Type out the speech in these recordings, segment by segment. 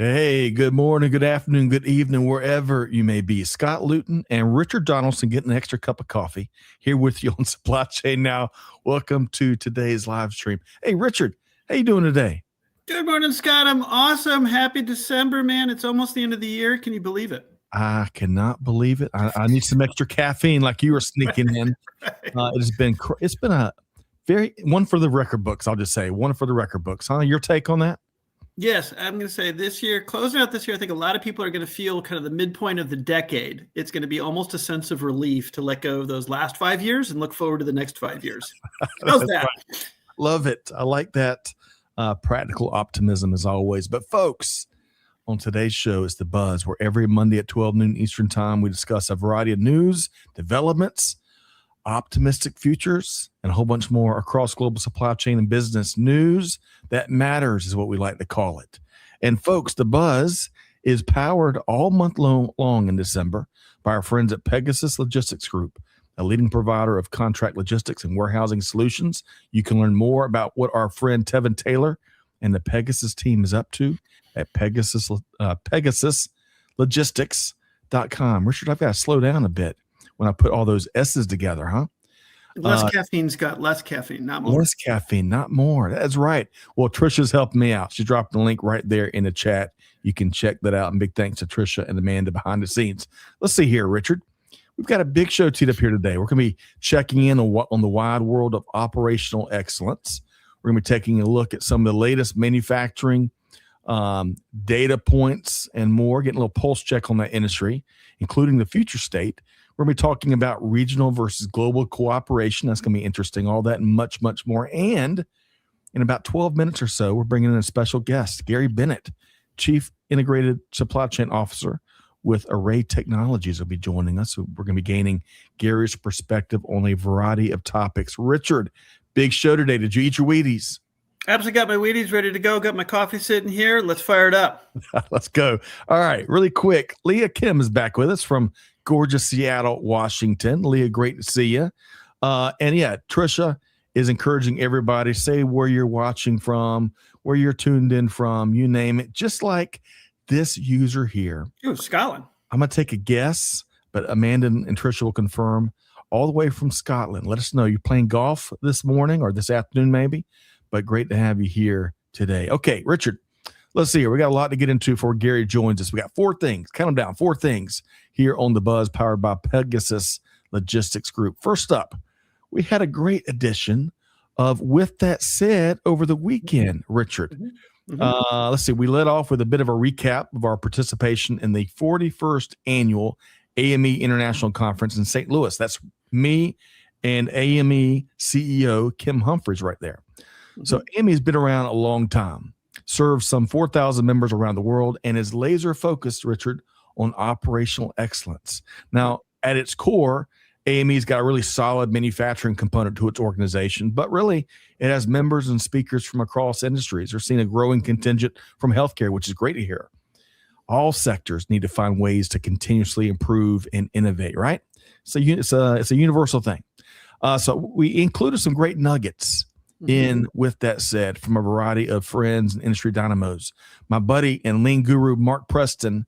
Hey, good morning, good afternoon, good evening, wherever you may be. Scott Luton and Richard Donaldson getting an extra cup of coffee here with you on Supply Chain Now. Welcome to today's live stream. Hey, Richard, how you doing today? Good morning, Scott. I'm awesome. Happy December, man. It's almost the end of the year. Can you believe it? I cannot believe it. I need some extra caffeine like you were sneaking in. It's been a very one for the record books. I'll just say one for the record books. Huh? Your take on that? Yes, I'm going to say this year, closing out this year, I think a lot of people are going to feel kind of the midpoint of the decade. It's going to be almost a sense of relief to let go of those last 5 years and look forward to the next 5 years. How's that? Right. Love it. I like that practical optimism as always. But folks, on today's show is The Buzz, where every Monday at 12 noon Eastern Time, we discuss a variety of news, developments, optimistic futures, and a whole bunch more across global supply chain and business news that matters is what we like to call it. And folks, The Buzz is powered all month long in December by our friends at Pegasus Logistics Group, a leading provider of contract logistics and warehousing solutions. You can learn more about what our friend Tevin Taylor and the Pegasus team is up to at pegasuslogistics.com. Richard, I've got to slow down a bit when I put all those S's together, huh? Less caffeine's got less caffeine, not more. Less caffeine, not more. That's right. Well, Trisha's helped me out. She dropped the link right there in the chat. You can check that out. And big thanks to Trisha and Amanda behind the scenes. Let's see here, Richard. We've got a big show teed up here today. We're going to be checking in on the wide world of operational excellence. We're going to be taking a look at some of the latest manufacturing data points and more, getting a little pulse check on that industry, including the future state. We're going to be talking about regional versus global cooperation. That's going to be interesting, all that and much, much more. And in about 12 minutes or so, we're bringing in a special guest, Gary Bennett, Chief Integrated Supply Chain Officer with Array Technologies, will be joining us. So we're going to be gaining Gary's perspective on a variety of topics. Richard, big show today. Did you eat your Wheaties? Absolutely, got my Wheaties ready to go. Got my coffee sitting here. Let's fire it up. Let's go. All right, really quick. Leah Kim is back with us from gorgeous Seattle, Washington. Leah, great to see you. And yeah, Trisha is encouraging everybody, say where you're watching from, where you're tuned in from, you name it. Just like this user here. Ooh, Scotland. I'm going to take a guess, but Amanda and Trisha will confirm. All the way from Scotland. Let us know. You're playing golf this morning or this afternoon maybe, but great to have you here today. Okay, Richard, let's see here. We got a lot to get into before Gary joins us. We got 4 things. Count them down. 4 things here on The Buzz, powered by Pegasus Logistics Group. First up, we had a great edition of With That Said over the weekend, Richard. Let's see. We led off with a bit of a recap of our participation in the 41st annual AME International Conference in St. Louis. That's me and AME CEO Kim Humphreys right there. So AME has been around a long time, serves some 4,000 members around the world, and is laser focused, Richard, on operational excellence. Now, at its core, AME's got a really solid manufacturing component to its organization, but really it has members and speakers from across industries. They're seeing a growing contingent from healthcare, which is great to hear. All sectors need to find ways to continuously improve and innovate, right? So it's a universal thing. So we included some great nuggets in With That Said from a variety of friends and industry dynamos. My buddy and lean guru Mark Preston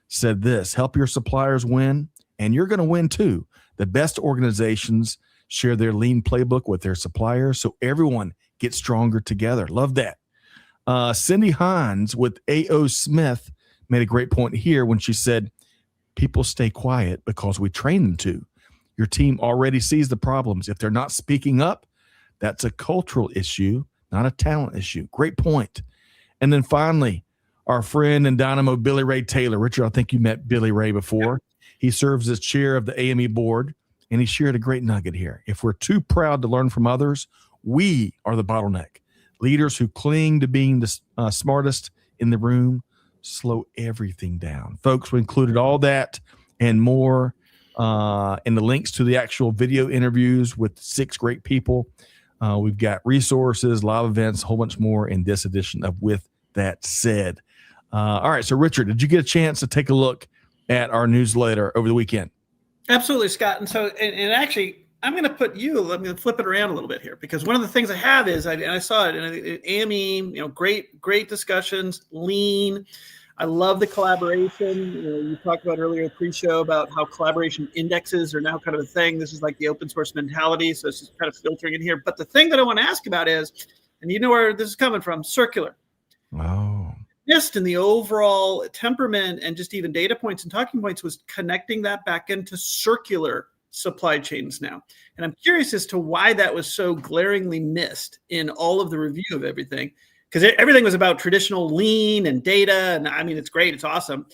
said this: help your suppliers win, and you're going to win too. The best organizations share their lean playbook with their suppliers so everyone gets stronger together. Love that. Cindy Hines with A.O. Smith made a great point here when she said, people stay quiet because we train them to. Your team already sees the problems. If they're not speaking up, that's a cultural issue, not a talent issue. Great point. And then finally, our friend and dynamo Billy Ray Taylor. Richard, I think you met Billy Ray before. He serves as chair of the AME board, and he shared a great nugget here. If we're too proud to learn from others, we are the bottleneck. Leaders who cling to being the smartest in the room slow everything down. Folks, we included all that and more in the links to the actual video interviews with 6 great people. We've got resources, live events, a whole bunch more in this edition of With That Said. All right, so Richard, did you get a chance to take a look at our newsletter over the weekend? Absolutely, Scott. And so, and actually, I'm going to put you, let me flip it around a little bit here, because one of the things I have is, I saw it in AME, great discussions, lean. I love the collaboration. You talked about earlier pre-show about how collaboration indexes are now kind of a thing. This is like the open source mentality. So it's just kind of filtering in here. But the thing that I want to ask about is, and you know where this is coming from, circular. Oh. Just in the overall temperament and just even data points and talking points was connecting that back into circular supply chains now. And I'm curious as to why that was so glaringly missed in all of the review of everything. Because everything was about traditional lean and data. And I mean, it's great. It's awesome.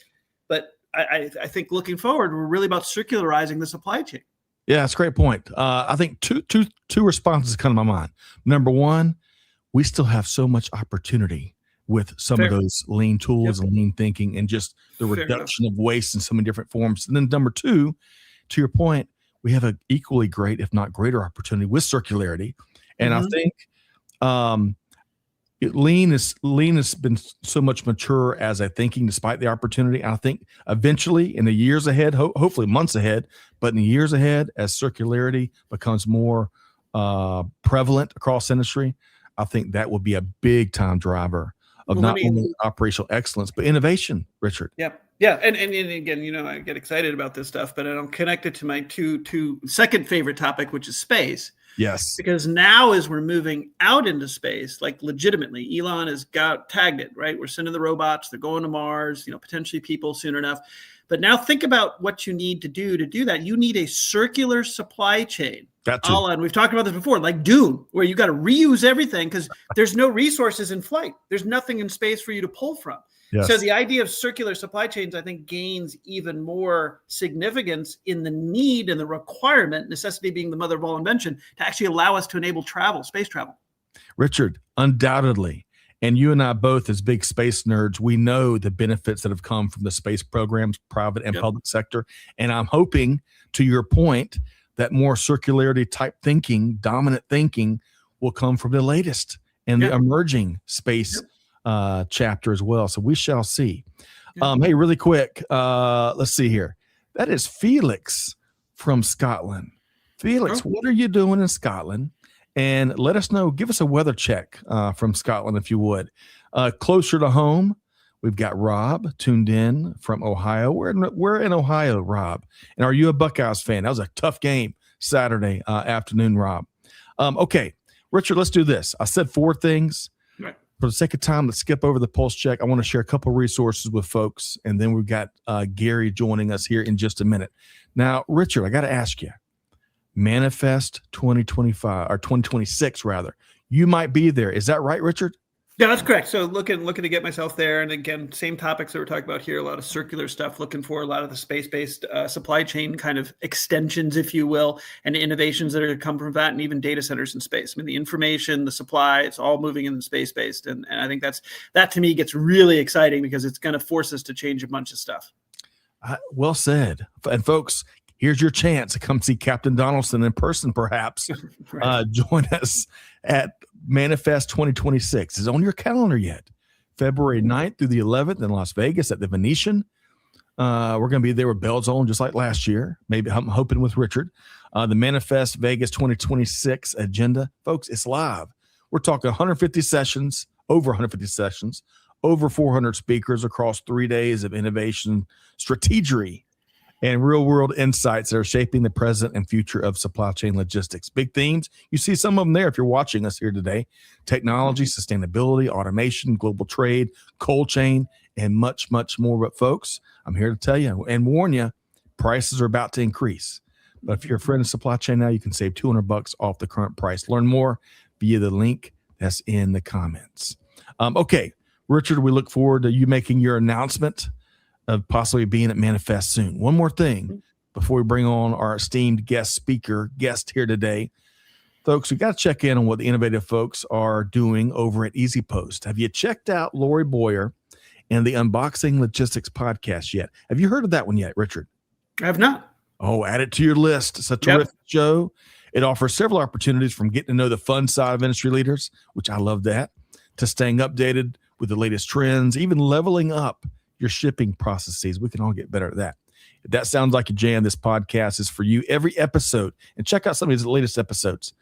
But I think looking forward, we're really about circularizing the supply chain. Yeah, that's a great point. I think two responses come to my mind. Number one, we still have so much opportunity with some of those lean tools and lean thinking and just the reduction of waste in so many different forms. And then number two, to your point, we have an equally great, if not greater opportunity with circularity. And I think lean has been so much mature as a thinking despite the opportunity. I think eventually in the years ahead, hopefully months ahead, but in the years ahead, as circularity becomes more prevalent across industry, I think that will be a big time driver of not only operational excellence, but innovation, Richard. Yep. Yeah. And again, I get excited about this stuff, but I don't connect it to my second favorite topic, which is space. Yes. Because now as we're moving out into space, like legitimately, Elon has tagged it, right? We're sending the robots, they're going to Mars, potentially people soon enough. But now think about what you need to do that. You need a circular supply chain. And we've talked about this before, like Dune, where you got to reuse everything because there's no resources in flight. There's nothing in space for you to pull from. Yes. So the idea of circular supply chains, I think, gains even more significance in the need and the requirement, necessity being the mother of all invention, to actually allow us to enable travel, space travel. Richard, undoubtedly. And you and I both, as big space nerds, we know the benefits that have come from the space programs, private and public sector. And I'm hoping, to your point, that more circularity type thinking, dominant thinking, will come from the latest and the emerging space chapter as well. So we shall see. Hey, really quick, let's see here. That is Felix from Scotland. Felix, what are you doing in Scotland? And let us know. Give us a weather check from Scotland, if you would. Closer to home, we've got Rob tuned in from Ohio. We're in Ohio, Rob. And are you a Buckeyes fan? That was a tough game Saturday afternoon, Rob. Okay, Richard, let's do this. I said 4 things. Right. For the sake of time, let's skip over the pulse check. I want to share a couple of resources with folks, and then we've got Gary joining us here in just a minute. Now, Richard, I got to ask you, Manifest 2025 or 2026 rather. You might be there. Is that right, Richard? Yeah, that's correct. So looking to get myself there. And again, same topics that we're talking about here, a lot of circular stuff, looking for a lot of the space-based supply chain kind of extensions, if you will, and innovations that are going to come from that, and even data centers in space. I mean, the information, the supply, it's all moving in the space-based. And I think that to me gets really exciting because it's going to force us to change a bunch of stuff. Well said. And folks, here's your chance to come see Captain Donaldson in person, perhaps. Join us at Manifest 2026. Is it on your calendar yet? February 9th through the 11th in Las Vegas at the Venetian. We're going to be there with bells on just like last year. Maybe I'm hoping with Richard. The Manifest Vegas 2026 agenda. Folks, it's live. We're talking 150 sessions, over 150 sessions, over 400 speakers across 3 days of innovation, strategy, and real-world insights that are shaping the present and future of supply chain logistics. Big themes. You see some of them there if you're watching us here today. Technology, sustainability, automation, global trade, cold chain, and much, much more. But, folks, I'm here to tell you and warn you, prices are about to increase. But if you're a friend of supply chain now, you can save $200 off the current price. Learn more via the link that's in the comments. Okay, Richard, we look forward to you making your announcement of possibly being at Manifest soon. One more thing before we bring on our esteemed guest here today. Folks, we got to check in on what the innovative folks are doing over at EasyPost. Have you checked out Lori Boyer and the Unboxing Logistics podcast yet? Have you heard of that one yet, Richard? I have not. Oh, add it to your list. It's a terrific show. It offers several opportunities from getting to know the fun side of industry leaders, which I love that, to staying updated with the latest trends, even leveling up your shipping processes. We can all get better at that. If that sounds like a jam, this podcast is for you. Every episode, and check out some of these latest episodes.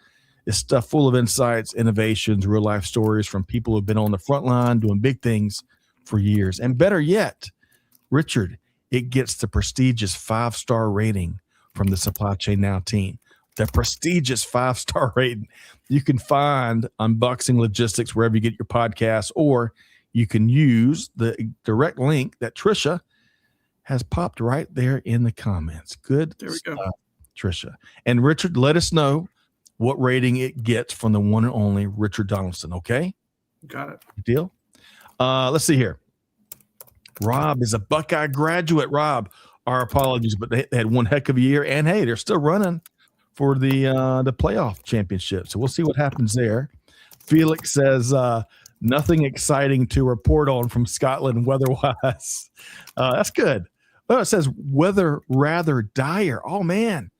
It's stuff full of insights, innovations, real life stories from people who've been on the front line doing big things for years. And better yet, Richard, it gets the prestigious 5-star rating from the Supply Chain Now team. The prestigious 5-star rating. You can find Unboxing Logistics wherever you get your podcasts, or you can use the direct link that Trisha has popped right there in the comments. Good There we stuff, go. Trisha. And Richard, let us know what rating it gets from the one and only Richard Donaldson, okay? Got it. Good deal. Let's see here. Rob is a Buckeye graduate. Rob, our apologies, but they had one heck of a year, and hey, they're still running for the playoff championship. So we'll see what happens there. Felix says nothing exciting to report on from Scotland weather-wise. That's good. Well, it says weather rather dire. Oh man,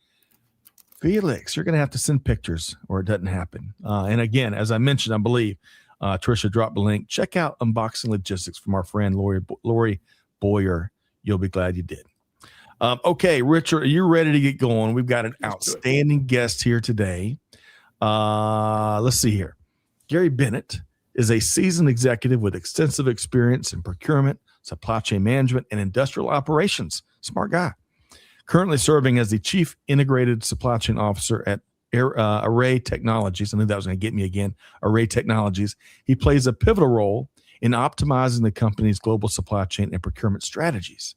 Felix, you're going to have to send pictures, or it doesn't happen. And again, as I mentioned, I believe Trisha dropped the link. Check out Unboxing Logistics from our friend Lori Boyer. You'll be glad you did. Okay, Richard, are you ready to get going? We've got an outstanding guest here today. Let's see here. Gary Bennett is a seasoned executive with extensive experience in procurement, supply chain management, and industrial operations. Smart guy. Currently serving as the Chief Integrated Supply Chain Officer at Array Technologies. I knew that was going to get me again. Array Technologies. He plays a pivotal role in optimizing the company's global supply chain and procurement strategies.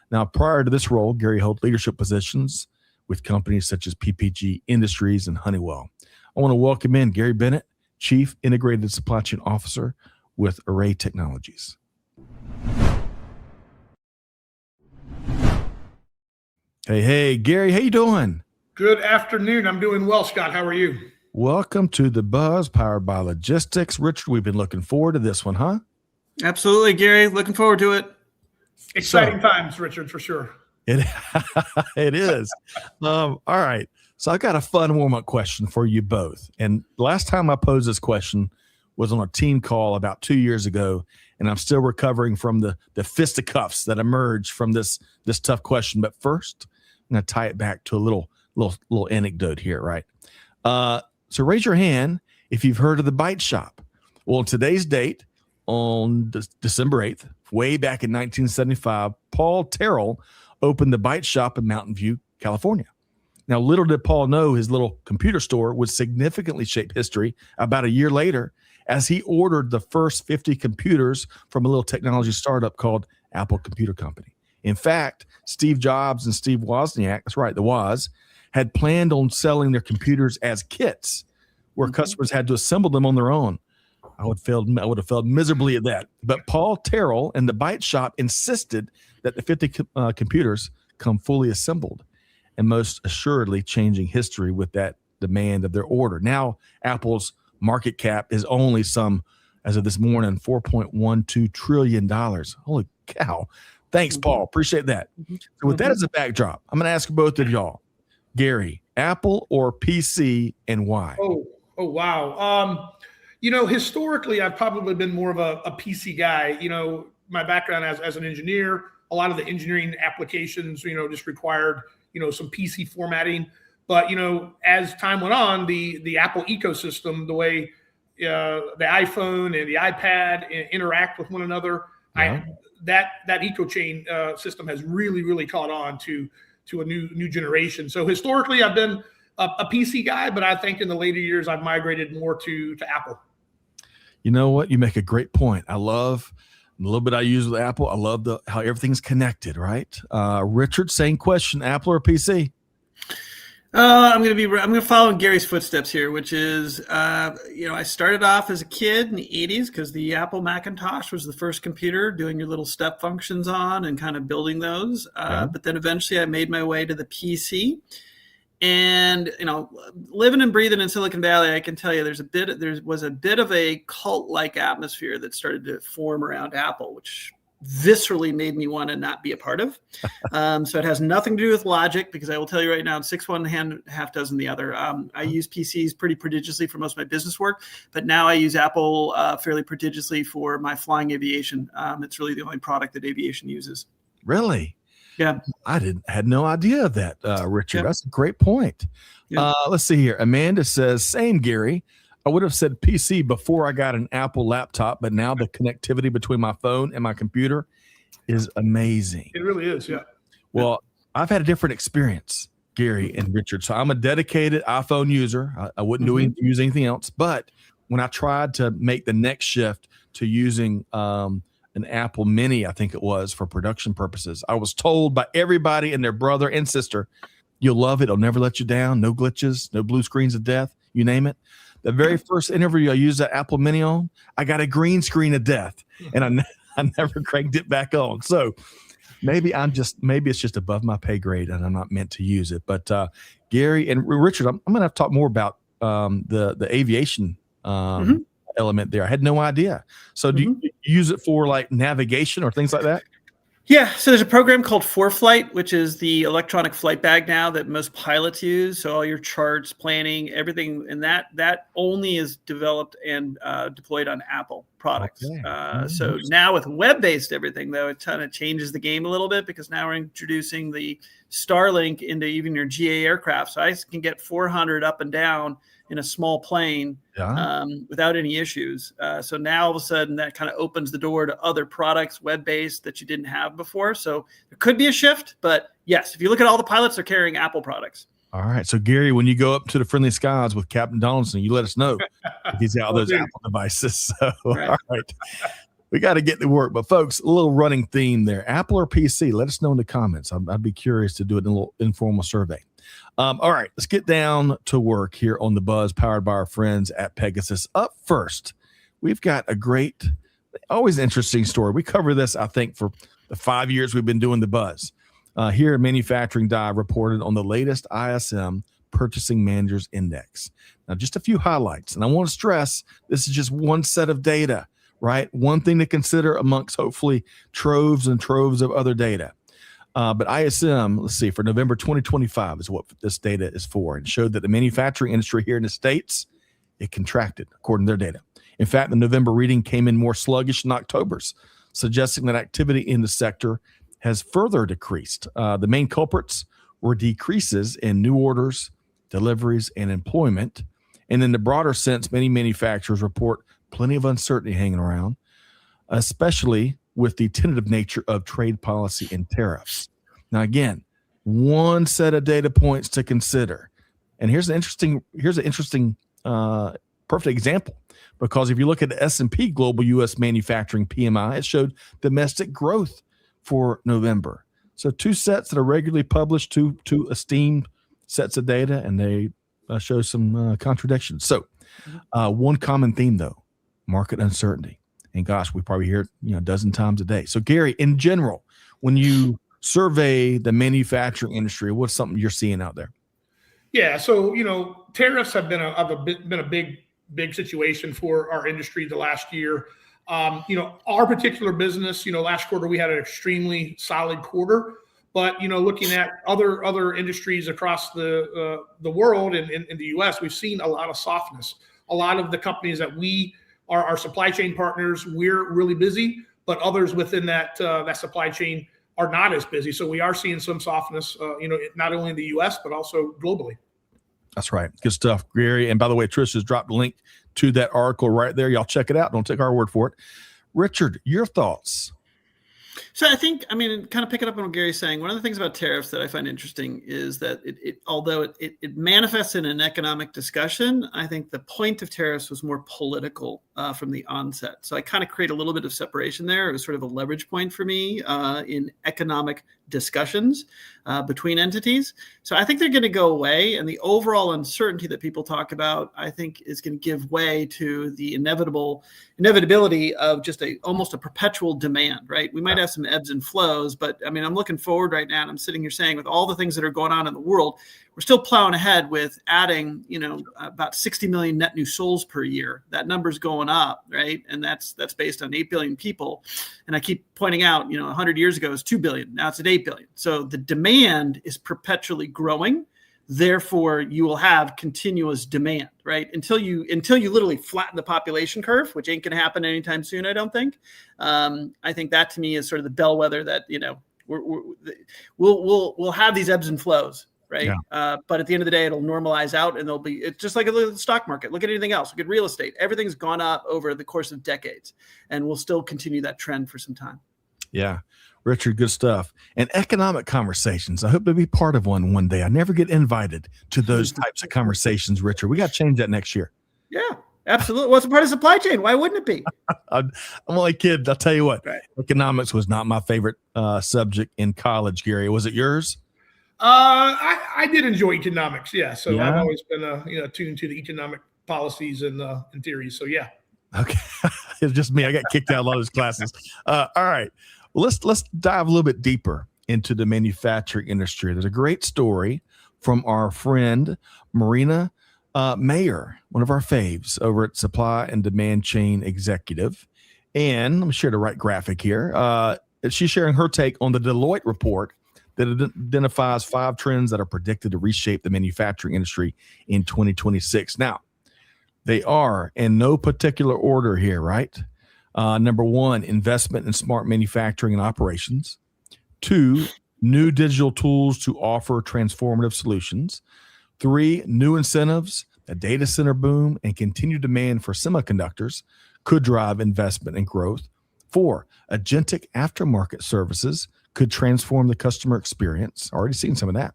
Now, prior to this role, Gary held leadership positions with companies such as PPG Industries and Honeywell. I want to welcome in Gary Bennett, Chief Integrated Supply Chain Officer with Array Technologies. Hey, Gary, how you doing? Good afternoon. I'm doing well, Scott. How are you? Welcome to The Buzz, powered by Logistics. Richard, we've been looking forward to this one, huh? Absolutely, Gary. Looking forward to it. Exciting times, Richard, for sure. It is. All right. So I got a fun warm-up question for you both. And last time I posed this question was on a team call about 2 years ago, and I'm still recovering from the fisticuffs that emerged from this tough question. But first, I'm going to tie it back to a little anecdote here, right? So raise your hand if you've heard of the Bite Shop. Well, today's date, on December 8th, way back in 1975, Paul Terrell opened the Bite Shop in Mountain View, California. Now, little did Paul know his little computer store would significantly shape history about a year later, as he ordered the first 50 computers from a little technology startup called Apple Computer Company. In fact, Steve Jobs and Steve Wozniak, that's right, the Woz, had planned on selling their computers as kits where customers had to assemble them on their own. I would have failed miserably at that. But Paul Terrell and the Bite Shop insisted that the 50 computers come fully assembled, and most assuredly changing history with that demand of their order. Now, Apple's market cap is only as of this morning, $4.12 trillion. Holy cow. Thanks, Paul. Appreciate that. So with that as a backdrop, I'm going to ask both of y'all, Gary, Apple or PC, and why? Oh, wow. Historically, I've probably been more of a PC guy. My background as an engineer, a lot of the engineering applications, just required, some PC formatting. But, as time went on, the Apple ecosystem, the way the iPhone and the iPad interact with one another, Yeah. that eco chain system has really, really caught on to a new generation. So historically, I've been a PC guy, but I think in the later years, I've migrated more to Apple. You know what? You make a great point. I love a little bit I use with Apple. I love how everything's connected, right? Richard, same question, Apple or PC? I'm going to follow in Gary's footsteps here, which is, I started off as a kid in the 80s because the Apple Macintosh was the first computer doing your little step functions on and kind of building those. But then eventually I made my way to the PC. And, living and breathing in Silicon Valley, I can tell you there was a bit of a cult-like atmosphere that started to form around Apple, which viscerally made me want to not be a part of. So it has nothing to do with logic, because I will tell you right now, it's 6 one hand, half dozen the other. I use PCs pretty prodigiously for most of my business work, but now I use Apple fairly prodigiously for my flying aviation. It's really the only product that aviation uses. Really? Yeah. I had no idea of that, Richard. Yeah. That's a great point. Yeah. Let's see here. Amanda says, same, Gary. I would have said PC before I got an Apple laptop, but now the connectivity between my phone and my computer is amazing. It really is. Yeah. Well, I've had a different experience, Gary and Richard. So I'm a dedicated iPhone user. I wouldn't use anything else. But when I tried to make the next shift to using an Apple Mini, I think it was, for production purposes, I was told by everybody and their brother and sister, you'll love it. It'll never let you down. No glitches, no blue screens of death, you name it. The very first interview I used that Apple Mini on, I got a green screen of death, and I never cranked it back on. So maybe it's just above my pay grade, and I'm not meant to use it. But Gary and Richard, I'm going to have to talk more about the aviation element there. I had no idea. So do you use it for like navigation or things like that? Yeah, so there's a program called ForeFlight, which is the electronic flight bag now that most pilots use. So all your charts, planning, everything, and that only is developed and deployed on Apple products. Okay. So now with web-based everything, though, it kind of changes the game a little bit, because now we're introducing the Starlink into even your GA aircraft. So I can get 400 up and down in a small plane without any issues. So now all of a sudden that kind of opens the door to other products, web-based, that you didn't have before. So there could be a shift, but yes, if you look at all the pilots, they're carrying Apple products. All right. So Gary, when you go up to the friendly skies with Captain Donaldson, you let us know if he's got all those Apple devices. So, right. All right. We got to get to work. But folks, a little running theme there. Apple or PC? Let us know in the comments. I'd be curious to do it in a little informal survey. All right, let's get down to work here on the Buzz, powered by our friends at Pegasus. Up first, we've got a great, always interesting story. We cover this, I think, for the 5 years we've been doing the Buzz. Here, Manufacturing Dive reported on the latest ISM Purchasing Managers Index. Now, just a few highlights, and I want to stress this is just one set of data, right? One thing to consider amongst hopefully troves and troves of other data. But ISM, let's see, for November 2025 is what this data is for, and showed that the manufacturing industry here in the States, it contracted according to their data. In fact, the November reading came in more sluggish than October's, suggesting that activity in the sector has further decreased. The main culprits were decreases in new orders, deliveries, and employment. And in the broader sense, many manufacturers report plenty of uncertainty hanging around, especially with the tentative nature of trade policy and tariffs. Now, again, one set of data points to consider. And here's an interesting perfect example, because if you look at the S&P Global U.S. Manufacturing PMI, it showed domestic growth for November. So two sets that are regularly published, two esteemed sets of data, and they show some contradictions. So one common theme, though, market uncertainty. And gosh, we probably hear it, a dozen times a day. So Gary, in general, when you survey the manufacturing industry, what's something you're seeing out there? Yeah. So, tariffs have been a big situation for our industry the last year. Our particular business, last quarter, we had an extremely solid quarter, but, looking at other industries across the world and in the US, we've seen a lot of softness. A lot of the companies that we are our supply chain partners, we're really busy, but others within that supply chain are not as busy. So we are seeing some softness, not only in the US, but also globally. That's right. Good stuff, Gary. And by the way, Trish has dropped a link to that article right there. Y'all check it out. Don't take our word for it. Richard, your thoughts? So I think, kind of picking up on what Gary's saying, one of the things about tariffs that I find interesting is that although it manifests in an economic discussion, I think the point of tariffs was more political from the onset. So I kind of create a little bit of separation there. It was sort of a leverage point for me in economic discussions between entities. So I think they're going to go away, and the overall uncertainty that people talk about, I think, is going to give way to the inevitability of just almost a perpetual demand, right? We might have some ebbs and flows, but I'm looking forward right now, and I'm sitting here saying, with all the things that are going on in the world, we're still plowing ahead with adding, about 60 million net new souls per year. That number's going up, right? And that's based on 8 billion people. And I keep pointing out, 100 years ago it was 2 billion. Now it's at 8 billion. So the demand is perpetually growing. Therefore, you will have continuous demand, right? Until you literally flatten the population curve, which ain't going to happen anytime soon, I don't think. I think that to me is sort of the bellwether that, we'll have these ebbs and flows. right? Yeah. But at the end of the day, it'll normalize out, and it's just like the stock market. Look at anything else. Look at real estate. Everything's gone up over the course of decades, and we'll still continue that trend for some time. Yeah. Richard, good stuff. And economic conversations. I hope to be part of one day. I never get invited to those types of conversations, Richard. We got to change that next year. Yeah, absolutely. What's a part of supply chain? Why wouldn't it be? I'm only kidding. I'll tell you what, Right. Economics was not my favorite subject in college, Gary. Was it yours? I did enjoy economics. Yeah. So Yeah. I've always been, tuned to the economic policies and theories. So yeah. Okay. It's just me. I got kicked out of a lot of those classes. All right. Well, let's dive a little bit deeper into the manufacturing industry. There's a great story from our friend Marina Mayer, one of our faves over at Supply and Demand Chain Executive. And let me share the right graphic here. She's sharing her take on the Deloitte report that identifies 5 trends that are predicted to reshape the manufacturing industry in 2026. Now, they are in no particular order here, right? Number 1, investment in smart manufacturing and operations. 2, new digital tools to offer transformative solutions. 3, new incentives. A data center boom and continued demand for semiconductors could drive investment and growth. 4, agentic aftermarket services could transform the customer experience. Already seen some of that.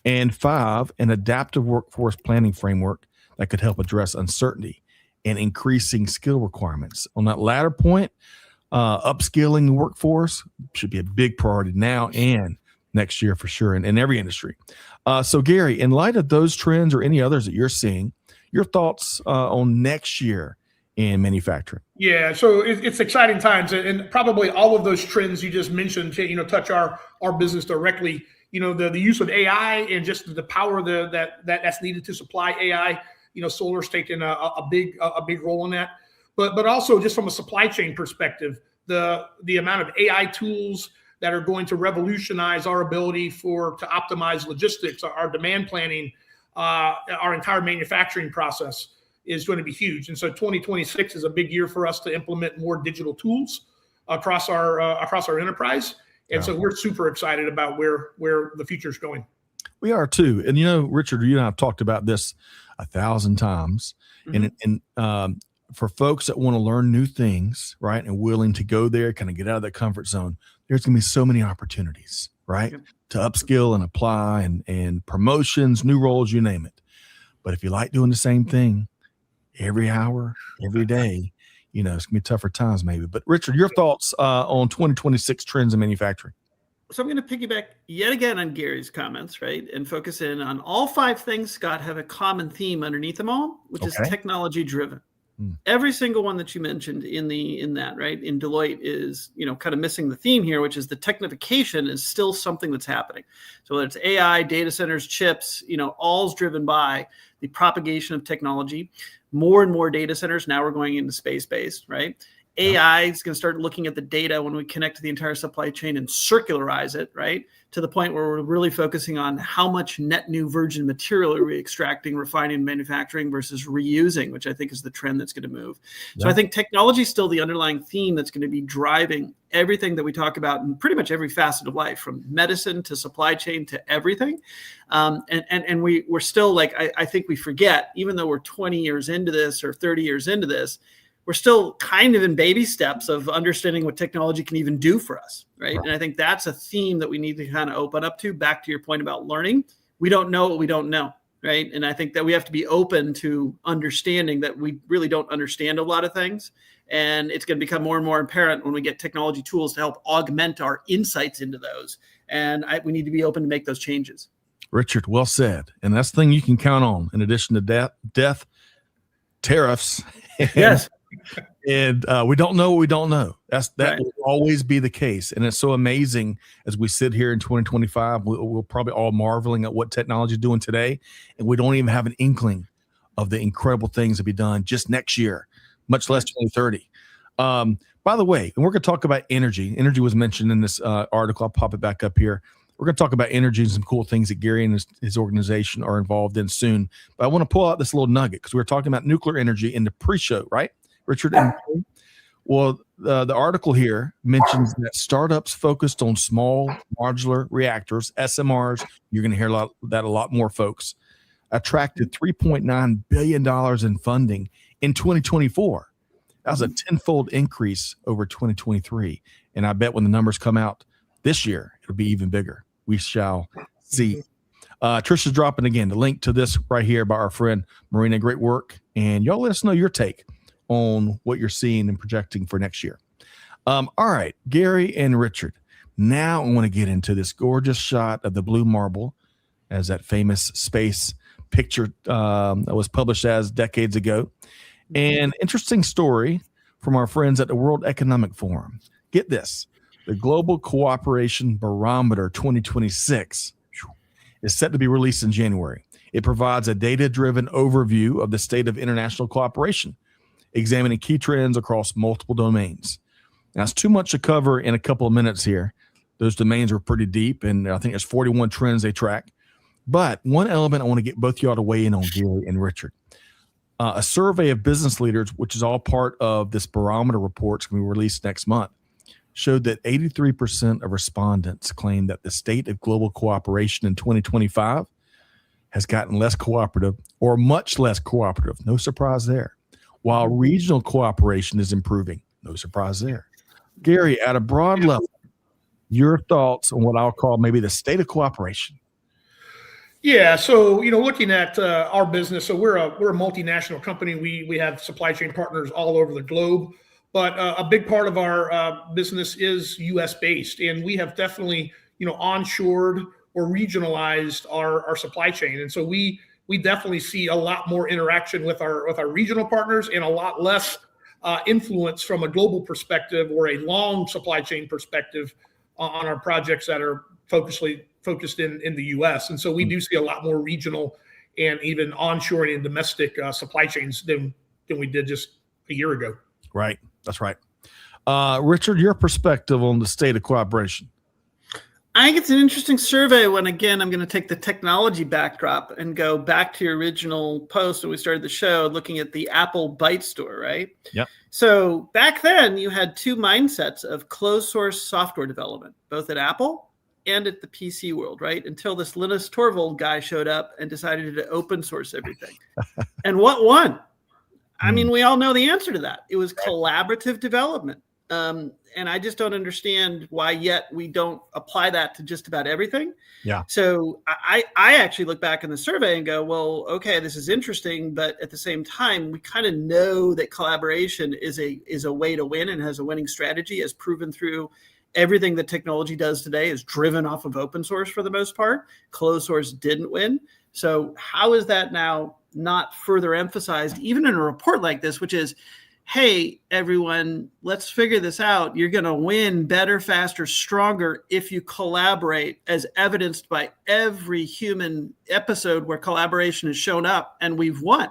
And 5, an adaptive workforce planning framework that could help address uncertainty and increasing skill requirements. On that latter point, upskilling the workforce should be a big priority now and next year for sure in every industry. So Gary, in light of those trends or any others that you're seeing, your thoughts on next year in manufacturing? Yeah, so it's exciting times, and probably all of those trends you just mentioned, touch our business directly. The use of AI and just the power that's needed to supply AI. Solar's taken a big role in that, but also just from a supply chain perspective, the amount of AI tools that are going to revolutionize our ability to optimize logistics, our demand planning, our entire manufacturing process is going to be huge. And so 2026 is a big year for us to implement more digital tools across our enterprise. And so we're super excited about where the future is going. We are too. And Richard, you and I have talked about this 1,000 times. Mm-hmm. And for folks that want to learn new things, right, and willing to go there, kind of get out of that comfort zone, there's going to be so many opportunities, right, to upskill and apply and promotions, new roles, you name it. But if you like doing the same thing every hour, every day, it's going to be tougher times maybe. But Richard, your thoughts on 2026 trends in manufacturing? So I'm going to piggyback yet again on Gary's comments, right? And focus in on all 5 things, Scott, have a common theme underneath them all, which is technology driven. Every single one that you mentioned in that, right, in Deloitte is, kind of missing the theme here, which is the technification is still something that's happening. So whether it's AI, data centers, chips, all's driven by the propagation of technology. More and more data centers now we're going into space-based, right? AI is going to start looking at the data when we connect to the entire supply chain and circularize it, right? To the point where we're really focusing on how much net new virgin material are we extracting, refining, manufacturing versus reusing, which I think is the trend that's going to move. So I think technology is still the underlying theme that's going to be driving everything that we talk about in pretty much every facet of life, from medicine to supply chain to everything. And we're still I think we forget, even though we're 20 years into this or 30 years into this, we're still kind of in baby steps of understanding what technology can even do for us, right? And I think that's a theme that we need to kind of open up to. Back to your point about learning, we don't know what we don't know, right? And I think that we have to be open to understanding that we really don't understand a lot of things. And it's going to become more and more apparent when we get technology tools to help augment our insights into those. And we need to be open to make those changes. Richard, well said. And that's the thing you can count on, in addition to death, tariffs. Yes. And we don't know what we don't know. That will always be the case. And it's so amazing as we sit here in 2025, we're probably all marveling at what technology is doing today. And we don't even have an inkling of the incredible things to be done just next year, much less 2030. By the way, and we're going to talk about energy. Energy was mentioned in this article. I'll pop it back up here. We're going to talk about energy and some cool things that Gary and his organization are involved in soon. But I want to pull out this little nugget because we were talking about nuclear energy in the pre-show, right, Richard? Well, the article here mentions that startups focused on small modular reactors, SMRs, you're going to hear a lot more, folks, attracted $3.9 billion in funding in 2024. That was a tenfold increase over 2023. And I bet when the numbers come out this year, it'll be even bigger. We shall see. Trisha's dropping again the link to this right here by our friend Marina. Great work. And y'all let us know your take on what you're seeing and projecting for next year. All right, Gary and Richard. Now I want to get into this gorgeous shot of the blue marble as that famous space picture that was published as decades ago. And interesting story from our friends at the World Economic Forum. Get this. The Global Cooperation Barometer 2026 is set to be released in January. It provides a data-driven overview of the state of international cooperation, examining key trends across multiple domains. Now, it's too much to cover in a couple of minutes here. Those domains are pretty deep, and I think there's 41 trends they track. But one element I want to get both of y'all to weigh in on, Gary and Richard. A survey of business leaders, which is all part of this barometer report, is going to be released next month, showed that 83% of respondents claim that the state of global cooperation in 2025 has gotten less cooperative or much less cooperative. No surprise there. While regional cooperation is improving. No surprise there. Gary, at a broad level, your thoughts on what I'll call maybe the state of cooperation. Yeah, so looking at our business, so we're a multinational company. We have supply chain partners all over the globe, but a big part of our business is U.S. based, and we have definitely onshored or regionalized our supply chain, and so we definitely see a lot more interaction with our regional partners and a lot less influence from a global perspective or a long supply chain perspective on our projects that are focused in the U.S. And so we do see a lot more regional and even onshoring and domestic supply chains than we did just a year ago. Right. That's right. Richard, your perspective on the state of cooperation. I think it's an interesting survey when, again, I'm going to take the technology backdrop and go back to your original post when we started the show, looking at the Apple Byte store, right? Yep. So back then you had two mindsets of closed source software development, both at Apple and at the PC world, right? Until this Linus Torvald guy showed up and decided to open source everything. And what won? I mean, we all know the answer to that. It was collaborative development. And I just don't understand why yet we don't apply that to just about everything. Yeah. So I actually look back in the survey and go, well, okay, this is interesting, but at the same time, we kind of know that collaboration is a way to win and has a winning strategy, as proven through everything that technology does today is driven off of open source for the most part. Closed source didn't win. So how is that now not further emphasized, even in a report like this, which is, hey, everyone, let's figure this out. You're going to win better, faster, stronger if you collaborate, as evidenced by every human episode where collaboration has shown up and we've won.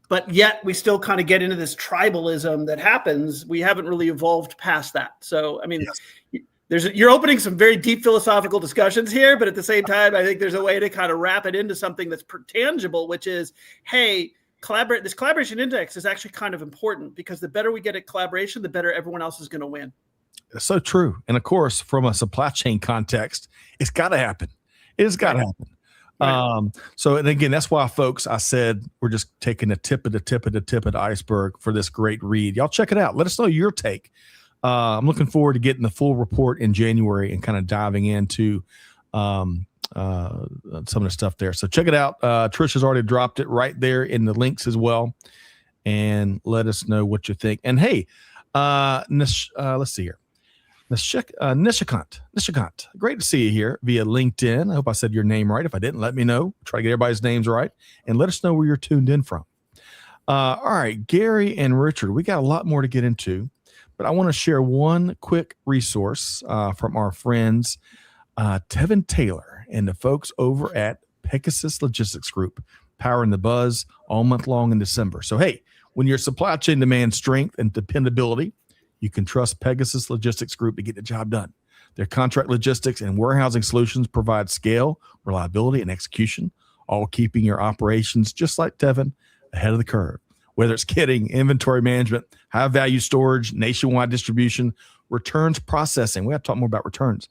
But yet we still kind of get into this tribalism that happens. We haven't really evolved past that. So, I mean, you're opening some very deep philosophical discussions here, but at the same time, I think there's a way to kind of wrap it into something that's tangible, which is, hey, this collaboration index is actually kind of important, because the better we get at collaboration, the better everyone else is going to win. It's so true. And of course, from a supply chain context, it's got to happen. It's got to happen. Right. So, and again, that's why, folks, I said we're just taking the tip of the iceberg for this great read. Y'all check it out. Let us know your take. I'm looking forward to getting the full report in January and kind of diving into some of the stuff there. So check it out. Trisha's already dropped it right there in the links as well. And let us know what you think. And hey, let's see here. Nishikant, great to see you here via LinkedIn. I hope I said your name right. If I didn't, let me know. Try to get everybody's names right. And let us know where you're tuned in from. All right, Gary and Richard, we got a lot more to get into, but I want to share one quick resource from our friends, Tevin Taylor and the folks over at Pegasus Logistics Group, powering the buzz all month long in December. So, hey, when your supply chain demands strength and dependability, you can trust Pegasus Logistics Group to get the job done. Their contract logistics and warehousing solutions provide scale, reliability, and execution, all keeping your operations, just like Tevin, ahead of the curve. whether it's kitting, inventory management, high value storage, nationwide distribution, returns processing. We have to talk more about returns,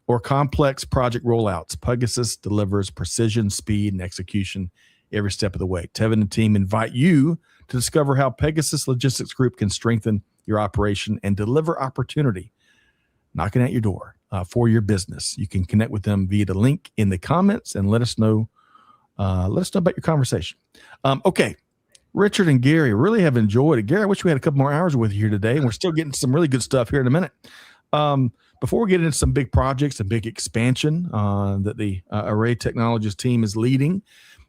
or complex project rollouts. Pegasus delivers precision, speed, and execution every step of the way. Tevin and team invite you to discover how Pegasus Logistics Group can strengthen your operation and deliver opportunity knocking at your door for your business. You can connect with them via the link in the comments and let us know about your conversation. Okay. Richard and Gary, really have enjoyed it. Gary, I wish we had a couple more hours with you here today, and we're still getting some really good stuff here in a minute. Before we get into some big projects and big expansion that the Array Technologies team is leading,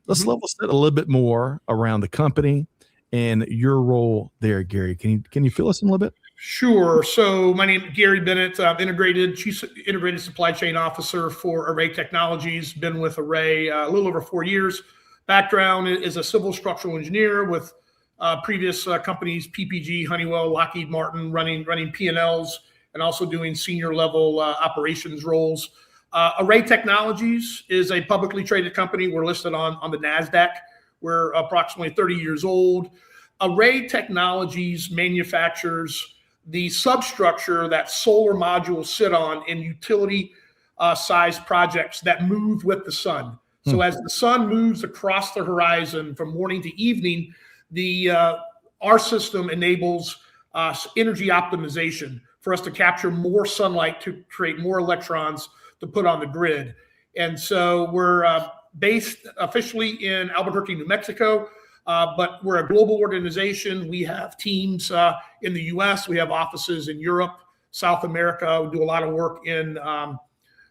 let's level set a little bit more around the company and your role there, Gary. Can you fill us in a little bit? Sure. So my name is Gary Bennett. I'm Chief Integrated Supply Chain Officer for Array Technologies. Been with Array a little over 4 years. Background is a civil structural engineer with previous companies, PPG, Honeywell, Lockheed Martin, running P&Ls, and also doing senior level operations roles. Array Technologies is a publicly traded company. We're listed on the NASDAQ. We're approximately 30 years old. Array Technologies manufactures the substructure that solar modules sit on in utility sized projects that move with the sun. So as the sun moves across the horizon from morning to evening, our system enables energy optimization for us to capture more sunlight to create more electrons to put on the grid. And so we're based officially in Albuquerque, New Mexico, but we're a global organization. We have teams in the U.S. We have offices in Europe, South America. We do a lot of work in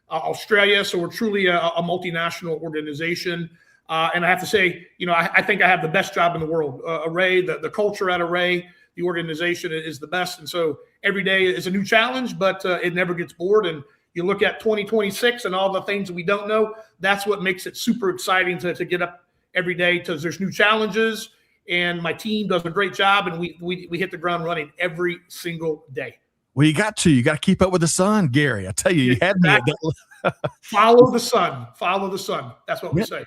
Australia. So we're truly a multinational organization. And I have to say, I think I have the best job in the world. Array, the culture at Array, the organization is the best. And so every day is a new challenge, but it never gets bored. And you look at 2026 and all the things that we don't know, that's what makes it super exciting to get up every day, because there's new challenges, and my team does a great job, and we hit the ground running every single day. Well, you got to keep up with the sun, Gary. I tell you, you had me at that. Follow the sun. Follow the sun. That's what we say.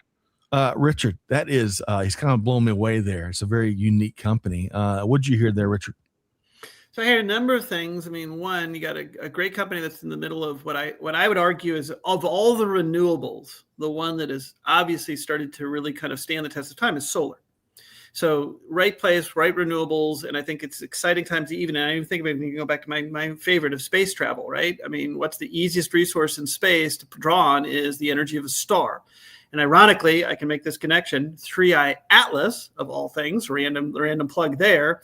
Richard, that is, he's kind of blown me away there. It's a very unique company. What'd you hear there, Richard? So I heard a number of things. I mean, one, you got a great company that's in the middle of what I would argue is, of all the renewables, the one that has obviously started to really kind of stand the test of time is solar. So right place, right renewables, and I think it's exciting times even. And I even think about it, you can go back to my favorite of space travel, right? I mean, what's the easiest resource in space to draw on is the energy of a star. And ironically, I can make this connection. 3i Atlas, of all things, random plug there,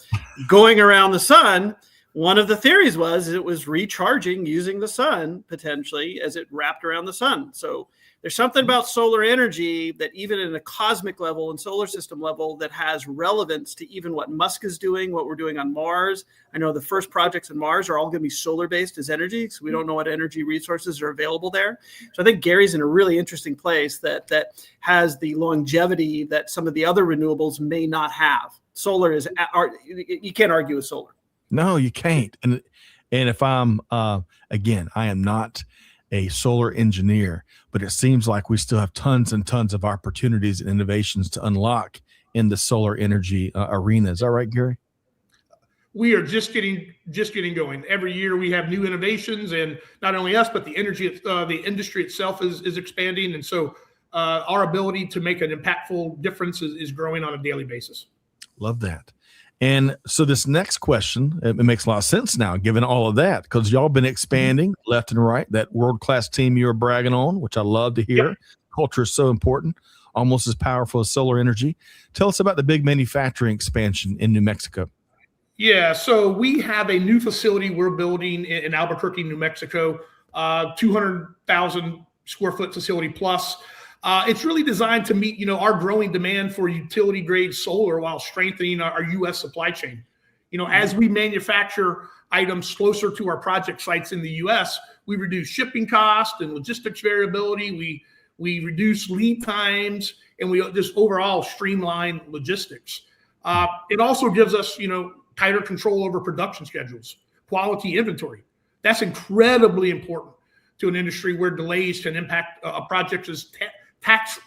going around the sun. One of the theories was it was recharging using the sun potentially as it wrapped around the sun. So there's something about solar energy that even in a cosmic level and solar system level that has relevance to even what Musk is doing, what we're doing on Mars. I know the first projects on Mars are all going to be solar based as energy, because we don't know what energy resources are available there. So I think Gary's in a really interesting place that has the longevity that some of the other renewables may not have. Solar is, you can't argue with solar. No, you can't. And if I'm, again, I am not a solar engineer, but it seems like we still have tons and tons of opportunities and innovations to unlock in the solar energy arena. Is that right, Gary? We are just getting going. Every year we have new innovations, and not only us, but the industry itself is expanding. And so our ability to make an impactful difference is growing on a daily basis. Love that. And so this next question, it makes a lot of sense now, given all of that, because y'all been expanding left and right. That world-class team you were bragging on, which I love to hear. Yep. Culture is so important, almost as powerful as solar energy. Tell us about the big manufacturing expansion in New Mexico. Yeah, so we have a new facility we're building in Albuquerque, New Mexico, 200,000 square foot facility plus. It's really designed to meet, our growing demand for utility grade solar while strengthening our U.S. supply chain. As we manufacture items closer to our project sites in the U.S., we reduce shipping costs and logistics variability. We reduce lead times, and we just overall streamline logistics. It also gives us, tighter control over production schedules, quality inventory. That's incredibly important to an industry where delays can impact a project's tax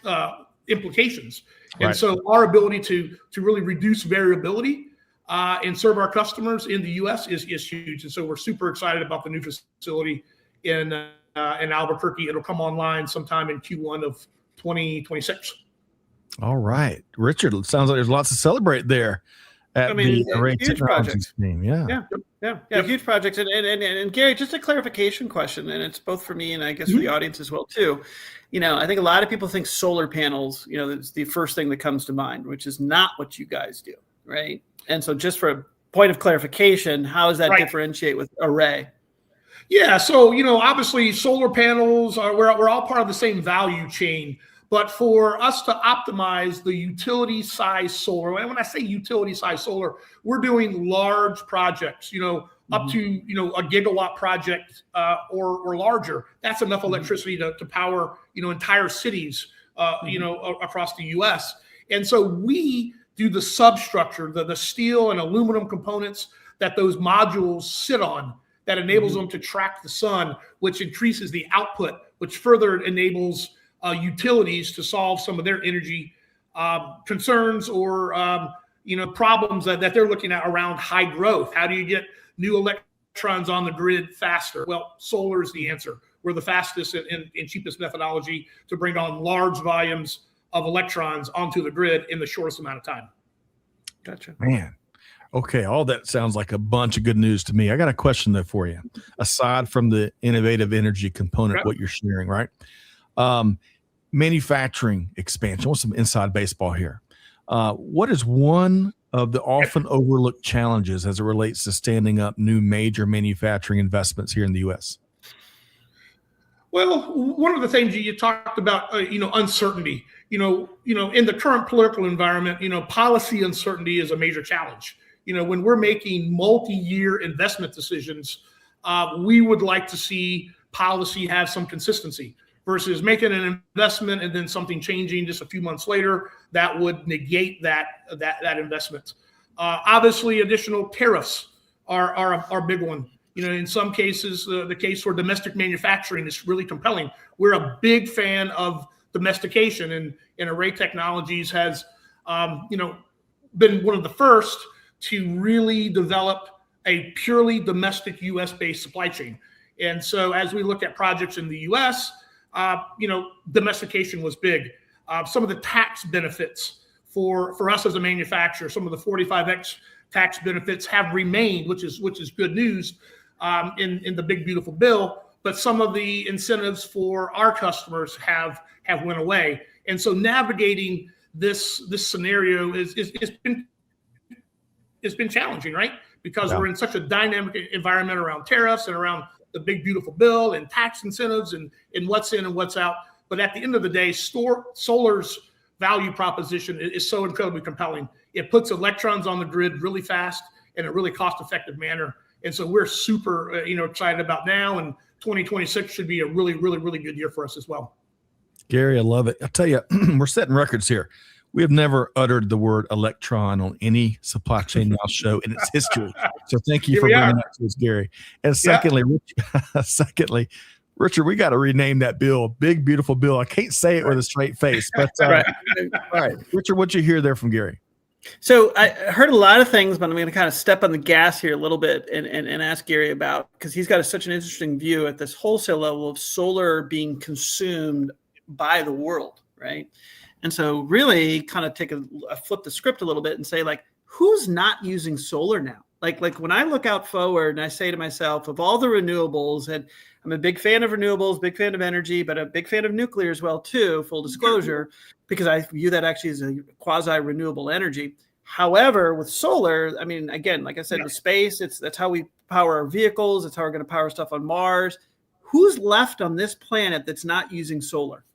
implications. And Right. so our ability to really reduce variability and serve our customers in the U.S. is huge. And so we're super excited about the new facility in Albuquerque. It'll come online sometime in Q1 of 2026. All right, Richard. It sounds like there's lots to celebrate there at the Array huge Technologies projects. team. Yeah. Yep. Huge projects. And Gary, just a clarification question, and it's both for me and I guess for the audience as well too. I think a lot of people think solar panels, it's the first thing that comes to mind, which is not what you guys do, right? And so just for a point of clarification, how does that differentiate with Array? Yeah, so obviously solar panels we're all part of the same value chain, but for us to optimize the utility size solar, and when I say utility size solar, we're doing large projects, up to a gigawatt project or larger. That's enough electricity to power entire cities across the U.S. And so we do the substructure, the steel and aluminum components that those modules sit on, that enables them to track the sun, which increases the output, which further enables utilities to solve some of their energy concerns or problems that they're looking at around high growth. How do you get new electrons on the grid faster? Well, solar is the answer. We're the fastest and cheapest methodology to bring on large volumes of electrons onto the grid in the shortest amount of time. Gotcha. Man. Okay, all that sounds like a bunch of good news to me. I got a question though for you. Aside from the innovative energy component, what you're sharing, right? Manufacturing expansion. What's some inside baseball here? What is one of the often overlooked challenges as it relates to standing up new major manufacturing investments here in the U.S.? Well, one of the things you talked about, uncertainty. In the current political environment, policy uncertainty is a major challenge. When we're making multi-year investment decisions, we would like to see policy have some consistency versus making an investment and then something changing just a few months later that would negate that investment. Obviously, additional tariffs are a big one. In some cases, the case for domestic manufacturing is really compelling. We're a big fan of domestication, and Array Technologies has, been one of the first to really develop a purely domestic U.S.-based supply chain. And so as we look at projects in the U.S., domestication was big. Some of the tax benefits for us as a manufacturer, some of the 45X tax benefits have remained, which is good news in the big beautiful bill. But some of the incentives for our customers have went away. And so navigating this scenario it's been challenging, right? Because we're in such a dynamic environment around tariffs and around the big beautiful bill and tax incentives and what's in and what's out. But at the end of the day, solar's value proposition is so incredibly compelling. It puts electrons on the grid really fast in a really cost-effective manner. And so we're super excited about now, and 2026 should be a really, really, really good year for us as well. Gary, I love it. I'll tell you, we're setting records here. We have never uttered the word electron on any Supply Chain Now show in its history. So thank you for bringing that to us, Gary. And secondly, Richard, we got to rename that bill, Big Beautiful Bill. I can't say it with a straight face, but all right. Richard, what'd you hear there from Gary? So I heard a lot of things, but I'm going to kind of step on the gas here a little bit and ask Gary about, because he's got such an interesting view at this wholesale level of solar being consumed by the world, right? And so really kind of take a flip the script a little bit and say, like, who's not using solar now? Like when I look out forward and I say to myself, of all the renewables, and I'm a big fan of renewables, big fan of energy, but a big fan of nuclear as well too, full disclosure, because I view that actually as a quasi-renewable energy. However, with solar, I mean, again, like I said, with space, that's how we power our vehicles. It's how we're going to power stuff on Mars. Who's left on this planet that's not using solar?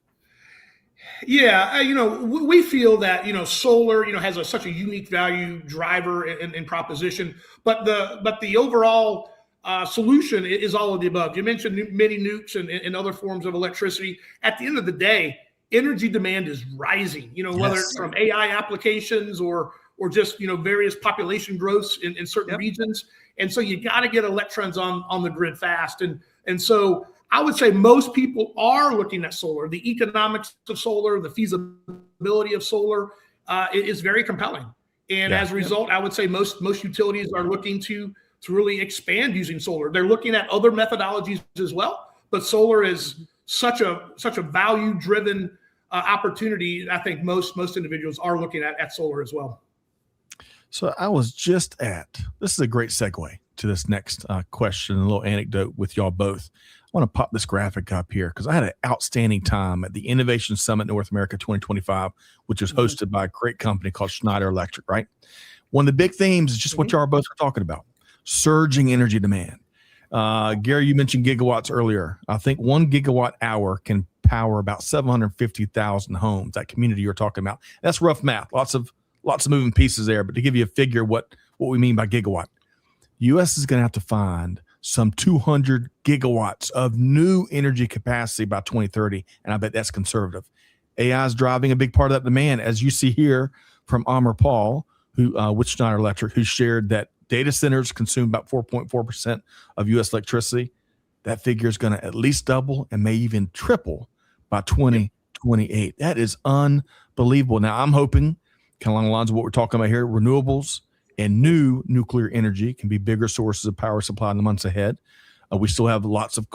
Yeah, we feel that solar has such a unique value driver and proposition, but the overall solution is all of the above. You mentioned mini nukes and other forms of electricity. At the end of the day, energy demand is rising. Whether it's from AI applications or just various population growths in certain regions, and so you got to get electrons on the grid fast, and so I would say most people are looking at solar. The economics of solar, the feasibility of solar is very compelling. And as a result, I would say most utilities are looking to really expand using solar. They're looking at other methodologies as well, but solar is such a value-driven opportunity. I think most individuals are looking at solar as well. So I was just this is a great segue to this next question, a little anecdote with y'all both. I want to pop this graphic up here because I had an outstanding time at the Innovation Summit North America 2025, which was hosted by a great company called Schneider Electric, right? One of the big themes is just what y'all both are talking about, surging energy demand. Gary, you mentioned gigawatts earlier. I think 1 gigawatt hour can power about 750,000 homes, that community you're talking about. That's rough math. Lots of moving pieces there, but to give you a figure what we mean by gigawatt, U.S. is going to have to find some 200 gigawatts of new energy capacity by 2030, and I bet that's conservative. AI is driving a big part of that demand, as you see here from Amr Paul, who with Schneider Electric, who shared that data centers consume about 4.4% of U.S. electricity. That figure is going to at least double and may even triple by 2028. That is unbelievable. Now, I'm hoping, kind of along the lines of what we're talking about here, renewables and new nuclear energy can be bigger sources of power supply in the months ahead. We still have lots of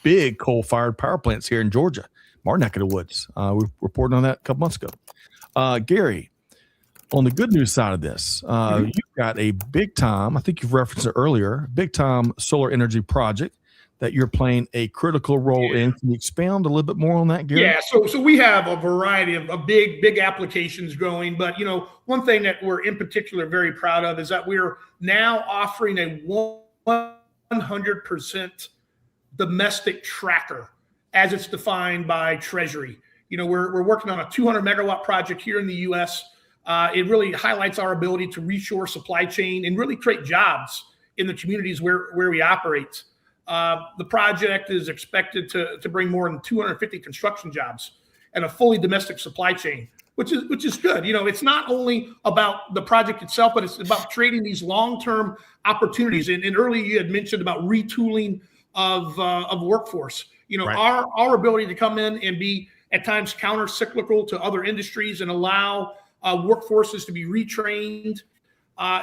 big coal-fired power plants here in Georgia, our neck of the woods. We reported on that a couple months ago. Gary, on the good news side of this, you've got a big time, I think you've referenced it earlier, big time solar energy project that you're playing a critical role in. Can you expound a little bit more on that, Gary? Yeah, so we have a variety of big applications going, but one thing that we're in particular very proud of is that we're now offering a 100% domestic tracker as it's defined by Treasury. We're working on a 200 megawatt project here in the U.S. It really highlights our ability to reshore supply chain and really create jobs in the communities where we operate. The project is expected to bring more than 250 construction jobs and a fully domestic supply chain, which is good. It's not only about the project itself, but it's about creating these long-term opportunities. And earlier you had mentioned about retooling of workforce. Right. Our ability to come in and be at times counter-cyclical to other industries and allow workforces to be retrained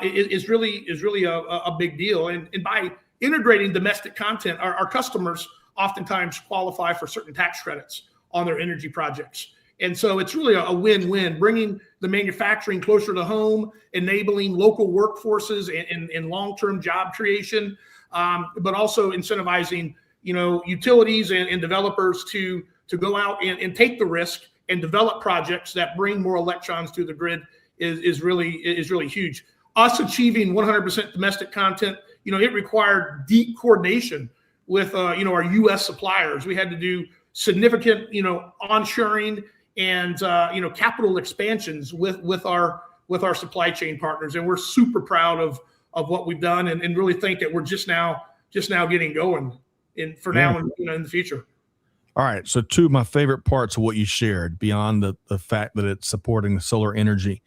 is really a big deal. And by integrating domestic content, our customers oftentimes qualify for certain tax credits on their energy projects. And so it's really a win-win, bringing the manufacturing closer to home, enabling local workforces and long-term job creation, but also incentivizing utilities and developers to go out and take the risk and develop projects that bring more electrons to the grid is really huge. Us achieving 100% domestic content, it required deep coordination with our U.S. suppliers. We had to do significant onshoring and capital expansions with our supply chain partners, and we're super proud of what we've done, and really think that we're just now getting going in the future. All right, so two of my favorite parts of what you shared, beyond the fact that it's supporting the solar energy,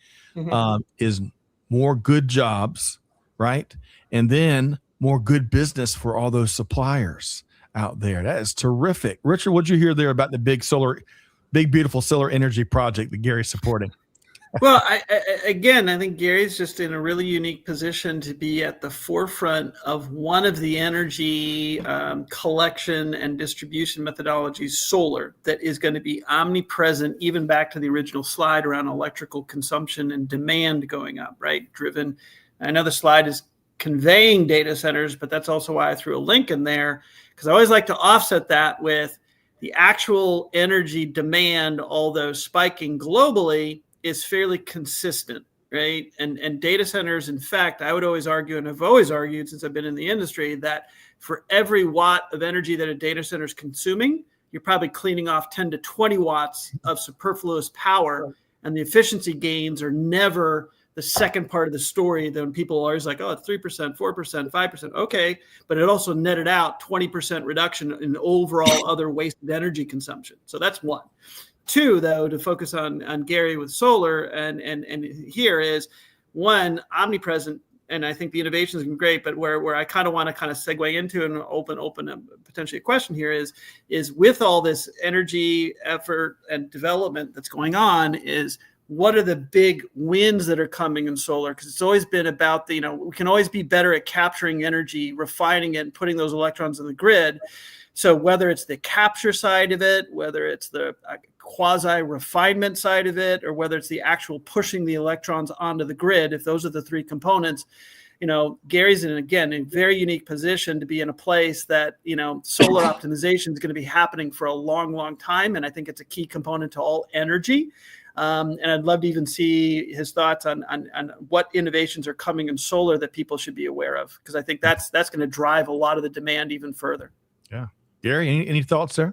is more good jobs, right? And then more good business for all those suppliers out there. That is terrific. Richard, what'd you hear there about the big beautiful solar energy project that Gary's supporting? Well, I think Gary's just in a really unique position to be at the forefront of one of the energy collection and distribution methodologies, solar, that is going to be omnipresent, even back to the original slide around electrical consumption and demand going up, right? Driven. I know the slide is conveying data centers, but that's also why I threw a link in there, because I always like to offset that with the actual energy demand, although spiking globally, is fairly consistent, right? And data centers, in fact, I would always argue, and I've always argued since I've been in the industry, that for every watt of energy that a data center is consuming, you're probably cleaning off 10 to 20 watts of superfluous power. And the efficiency gains are never the second part of the story. Then people are always like, oh, it's 3%, 4%, 5%. Okay. But it also netted out 20% reduction in overall other wasted energy consumption. So that's one. Two, though, to focus on Gary with solar and here is one, omnipresent and I think the innovation has been great, but where I kind of want to kind of segue into and open potentially a question here is with all this energy effort and development that's going on, is what are the big wins that are coming in solar? Because it's always been about we can always be better at capturing energy, refining it, and putting those electrons on the grid. So whether it's the capture side of it, whether it's the quasi refinement side of it, or whether it's the actual pushing the electrons onto the grid, if those are the three components, Gary's in a very unique position to be in a place that, solar optimization is going to be happening for a long, long time. And I think it's a key component to all energy. And I'd love to even see his thoughts on what innovations are coming in solar that people should be aware of, because I think that's going to drive a lot of the demand even further. Yeah. Gary, any thoughts there?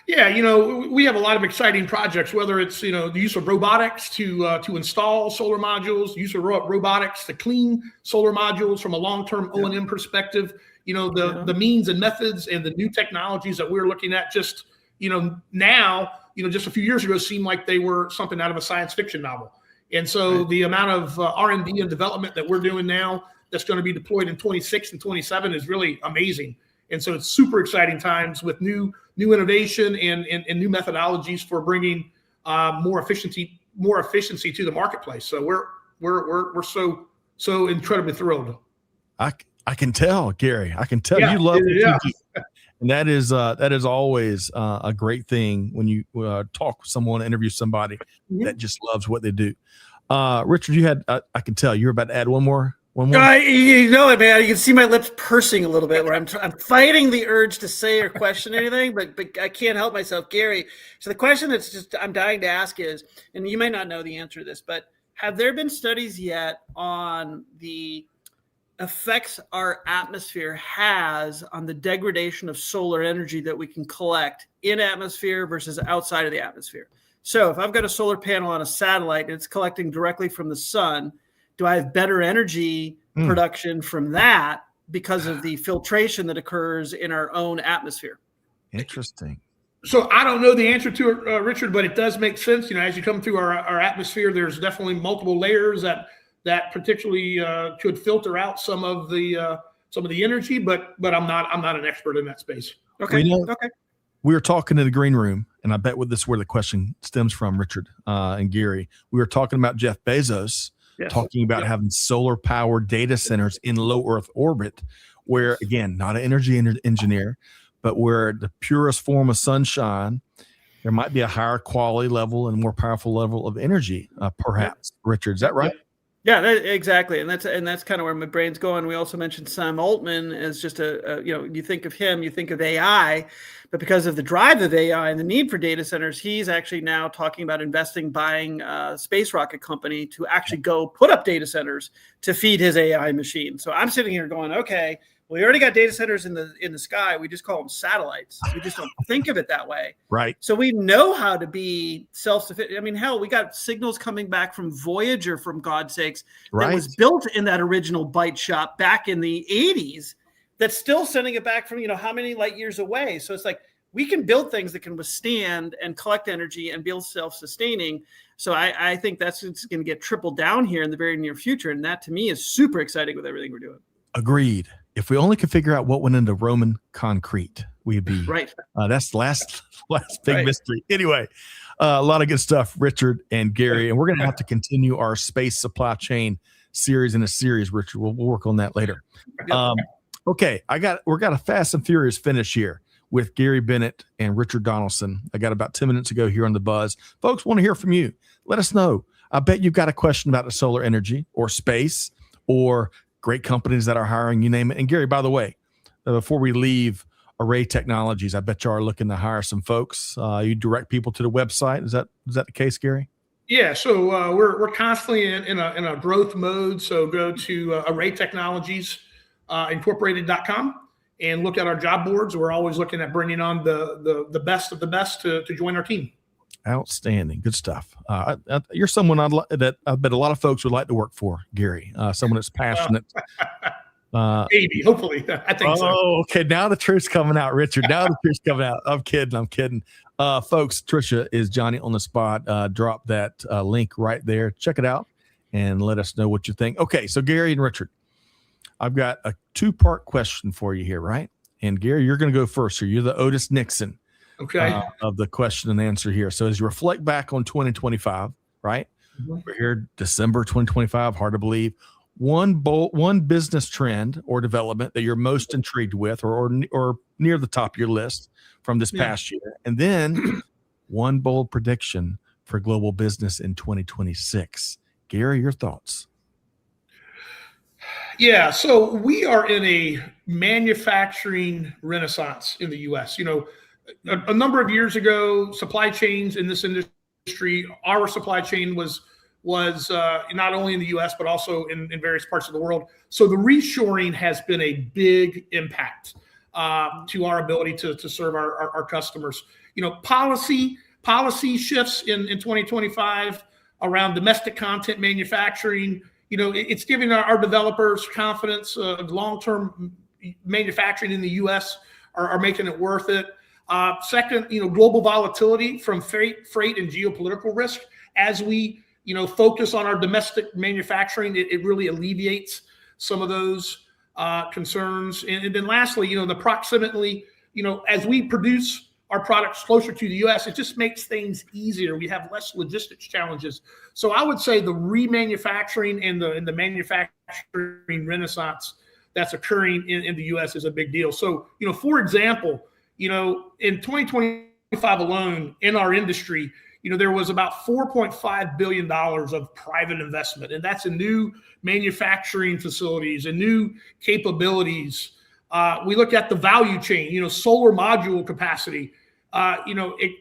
Yeah, we have a lot of exciting projects, whether it's, the use of robotics to install solar modules, use of robotics to clean solar modules from a long-term O&M perspective, the means and methods and the new technologies that we're looking at just, now, just a few years ago seemed like they were something out of a science fiction novel. And so the amount of R&D and development that we're doing now that's going to be deployed in 26 and 27 is really amazing. And so it's super exciting times with new innovation and new methodologies for bringing more efficiency to the marketplace. So we're so incredibly thrilled. I can tell, Gary. I can tell you love it. And that is always a great thing when you talk with someone, interview somebody that just loves what they do. Richard, you had I can tell you were about to add one more. You know it, man. You can see my lips pursing a little bit where I'm fighting the urge to say or question anything, but I can't help myself. Gary, so the question that's just I'm dying to ask is, and you may not know the answer to this, but have there been studies yet on the effects our atmosphere has on the degradation of solar energy that we can collect in atmosphere versus outside of the atmosphere? So if I've got a solar panel on a satellite and it's collecting directly from the sun, do I have better energy production from that because of the filtration that occurs in our own atmosphere? Interesting. So I don't know the answer to it, Richard, but it does make sense. As you come through our atmosphere, there's definitely multiple layers that particularly could filter out some of the energy, but I'm not an expert in that space. Okay. Okay. We were talking in the green room, and I bet this is where the question stems from, Richard and Gary. We were talking about Jeff Bezos. Yes. Talking about having solar powered data centers in low Earth orbit, where, again, not an energy engineer, but where the purest form of sunshine, there might be a higher quality level and more powerful level of energy, perhaps. Richard, is that right? Yeah, exactly. And that's kind of where my brain's going. We also mentioned Sam Altman as just you think of him, you think of AI, but because of the drive of AI and the need for data centers, he's actually now talking about buying a space rocket company to actually go put up data centers to feed his AI machine. So I'm sitting here going, okay, well, we already got data centers in the sky. We just call them satellites. We just don't think of it that way. Right. So we know how to be self-sufficient. I mean, hell, we got signals coming back from Voyager, from God's sakes, that was built in that original byte shop back in the 80s that's still sending it back from, how many light years away. So it's like we can build things that can withstand and collect energy and be self-sustaining. So I think that's going to get tripled down here in the very near future. And that, to me, is super exciting with everything we're doing. Agreed. If we only could figure out what went into Roman concrete, we'd be right. That's the last big mystery. Anyway, a lot of good stuff, Richard and Gary, and we're going to have to continue our space supply chain series, Richard. We'll work on that later. Okay, we're got a fast and furious finish here with Gary Bennett and Richard Donaldson. I got about 10 minutes ago here on the Buzz. Folks, want to hear from you. Let us know. I bet you've got a question about the solar energy or space or great companies that are hiring, you name it. And Gary, by the way, before we leave Array Technologies, I bet you are looking to hire some folks. You direct people to the website. Is that the case, Gary? Yeah. So we're constantly in a growth mode. So go to Array Technologies Incorporated.com and look at our job boards. We're always looking at bringing on the best of the best to join our team. Outstanding. Good stuff. You're someone that I bet a lot of folks would like to work for, Gary. Someone that's passionate. Maybe, hopefully. I think so. Oh, okay. Now the truth's coming out, Richard. Now the truth's coming out. I'm kidding. Folks, Trisha is Johnny on the spot. Drop that link right there. Check it out. and let us know what you think. Okay, so Gary and Richard, I've got a 2-part question for you here, right? And Gary, you're going to go first here. You're the Otis Nixon of the question and answer here. So as you reflect back on 2025, right? Mm-hmm. We're here December 2025, hard to believe. One business trend or development that you're most intrigued with or near the top of your list from this past year. And then one bold prediction for global business in 2026. Gary, your thoughts? Yeah, so we are in a manufacturing renaissance in the U.S. You know, a number of years ago, supply chains in this industry, our supply chain was not only in the U.S. but also in various parts of the world. So the reshoring has been a big impact to our ability to serve our customers. You know, policy shifts in 2025 around domestic content manufacturing. You know, it's giving our developers confidence. Long-term manufacturing in the U.S. are making it worth it. Second, you know, global volatility from freight and geopolitical risk. As we, you know, focus on our domestic manufacturing, it really alleviates some of those concerns. And then lastly, you know, the proximity, you know, as we produce our products closer to the U.S., it just makes things easier. We have less logistics challenges. So I would say the remanufacturing and the manufacturing renaissance that's occurring in the U.S. is a big deal. So, you know, for example, you know, in 2025 alone in our industry, you know, there was about $4.5 billion of private investment, and that's in new manufacturing facilities and new capabilities. We look at the value chain, you know, solar module capacity, you know, it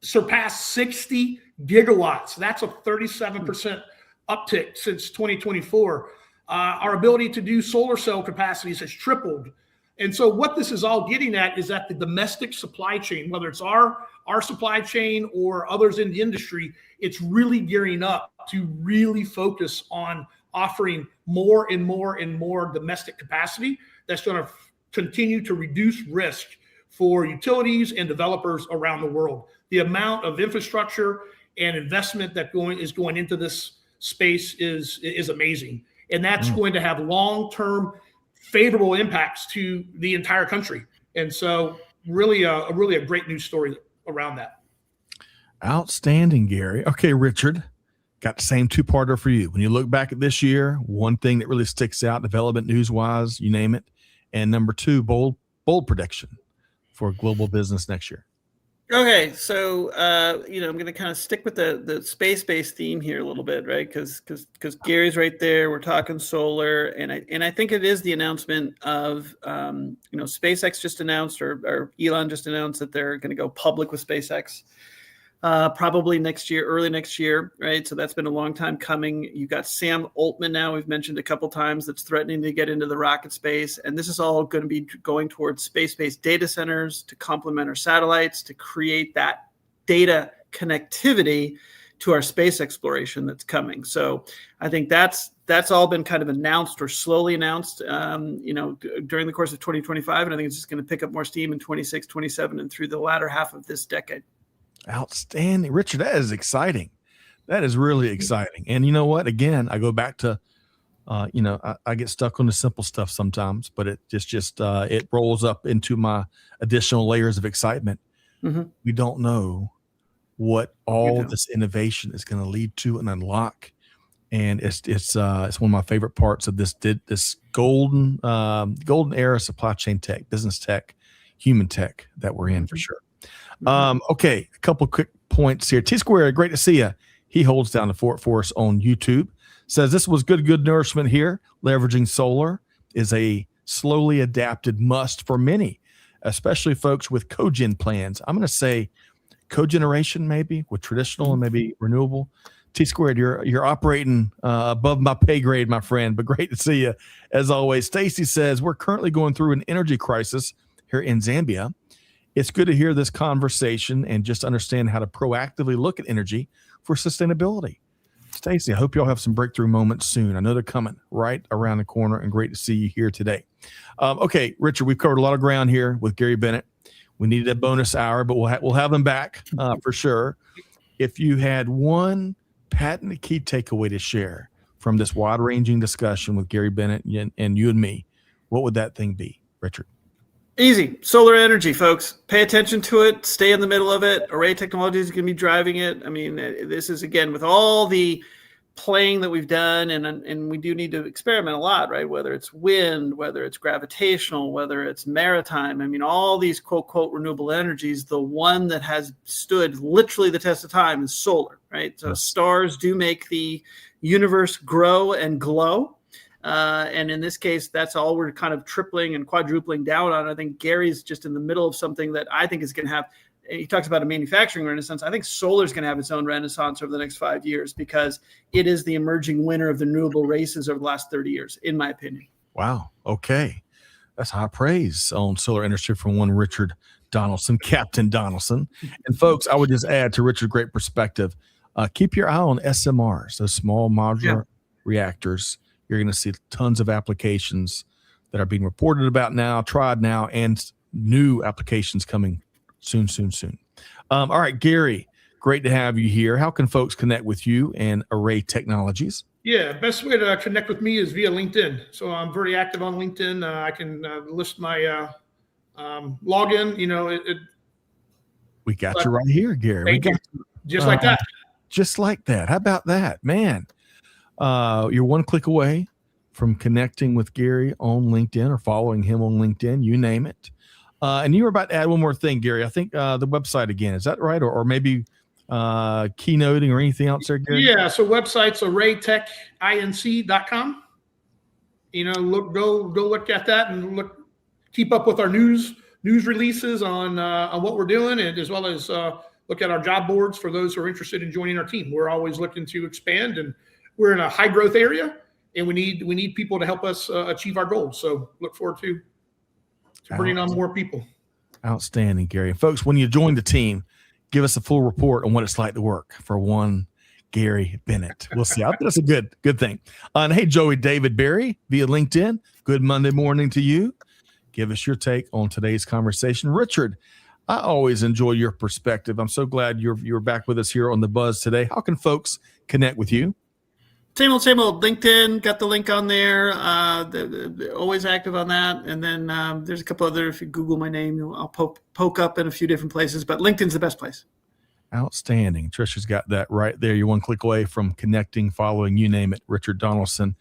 surpassed 60 gigawatts. That's a 37% uptick since 2024. Our ability to do solar cell capacities has tripled. And so what this is all getting at is that the domestic supply chain, whether it's our supply chain or others in the industry, it's really gearing up to really focus on offering more and more and more domestic capacity that's going to continue to reduce risk for utilities and developers around the world. The amount of infrastructure and investment that is going into this space is amazing. And that's going to have long-term favorable impacts to the entire country. And so really a great news story around that. Outstanding, Gary. Okay, Richard, got the same 2-parter for you. When you look back at this year, one thing that really sticks out, development news-wise, you name it. And number 2, bold prediction for global business next year. Okay, so you know, I'm going to kind of stick with the space-based theme here a little bit, right? Because Gary's right there. We're talking solar, and I think it is the announcement of you know, SpaceX just announced, or Elon just announced that they're going to go public with SpaceX. Probably next year, early next year, right? So that's been a long time coming. You've got Sam Altman now, we've mentioned a couple times, that's threatening to get into the rocket space. And this is all going to be going towards space-based data centers to complement our satellites, to create that data connectivity to our space exploration that's coming. So I think that's all been kind of announced or slowly announced, you know, during the course of 2025. And I think it's just going to pick up more steam in 26, 27, and through the latter half of this decade. Outstanding. Richard, that is exciting. That is really exciting. And you know what? Again, I go back to, you know, I get stuck on the simple stuff sometimes, but it it rolls up into my additional layers of excitement. Mm-hmm. We don't know what all this innovation is going to lead to and unlock. And it's one of my favorite parts of this golden era supply chain tech, business tech, human tech that we're in for sure. Okay, a couple quick points here. T Square, great to see you. He holds down the fort for us on YouTube. Says this was good nourishment here. Leveraging solar is a slowly adapted must for many, especially folks with cogen plans. I'm going to say cogeneration, maybe with traditional and maybe renewable. T Squared, you're operating above my pay grade, my friend, but great to see you as always. Stacy says we're currently going through an energy crisis here in Zambia. It's good to hear this conversation and just understand how to proactively look at energy for sustainability. Stacy, I hope y'all have some breakthrough moments soon. I know they're coming right around the corner, and great to see you here today. Okay, Richard, we've covered a lot of ground here with Gary Bennett. We needed a bonus hour, but we'll have them back for sure. If you had one patented key takeaway to share from this wide-ranging discussion with Gary Bennett and you and me, what would that thing be, Richard? Easy. Solar energy, folks. Pay attention to it. Stay in the middle of it. Array technology is going to be driving it. I mean, this is, again, with all the playing that we've done, and we do need to experiment a lot, right? Whether it's wind, whether it's gravitational, whether it's maritime. I mean, all these quote renewable energies, the one that has stood literally the test of time is solar, right? So stars do make the universe grow and glow. And in this case, that's all we're kind of tripling and quadrupling down on. I think Gary's just in the middle of something that I think is going to have, he talks about a manufacturing renaissance. I think solar is going to have its own renaissance over the next 5 years because it is the emerging winner of the renewable races over the last 30 years, in my opinion. Wow. Okay. That's high praise on solar industry from one Richard Donaldson, Captain Donaldson. And folks, I would just add to Richard's great perspective, keep your eye on SMRs, those small modular reactors. You're going to see tons of applications that are being reported about now, tried now, and new applications coming soon. All right, Gary, great to have you here. How can folks connect with you and Array Technologies? Yeah, best way to connect with me is via LinkedIn. So I'm very active on LinkedIn. I can list my login. We got you right here, Gary. We got you. Just like that. Just like that. How about that, man? You're one click away from connecting with Gary on LinkedIn or following him on LinkedIn, you name it. And you were about to add one more thing, Gary. I think the website again, is that right? Or maybe keynoting or anything else there, Gary? Yeah, so website's arraytechinc.com. Go look at that and keep up with our news releases on what we're doing, and as well as look at our job boards for those who are interested in joining our team. We're always looking to expand, and we're in a high growth area, and we need people to help us achieve our goals. So look forward to bringing on more people. Outstanding, Gary. And folks, when you join the team, give us a full report on what it's like to work for one Gary Bennett. We'll see. I think that's a good thing. And hey, Joey David Berry via LinkedIn. Good Monday morning to you. Give us your take on today's conversation. Richard, I always enjoy your perspective. I'm so glad you're back with us here on The Buzz today. How can folks connect with you? Same old. LinkedIn, got the link on there. They're always active on that. And then there's a couple other, if you Google my name, I'll poke up in a few different places. But LinkedIn's the best place. Outstanding. Trisha's got that right there. You're one click away from connecting, following, you name it, Richard Donaldson.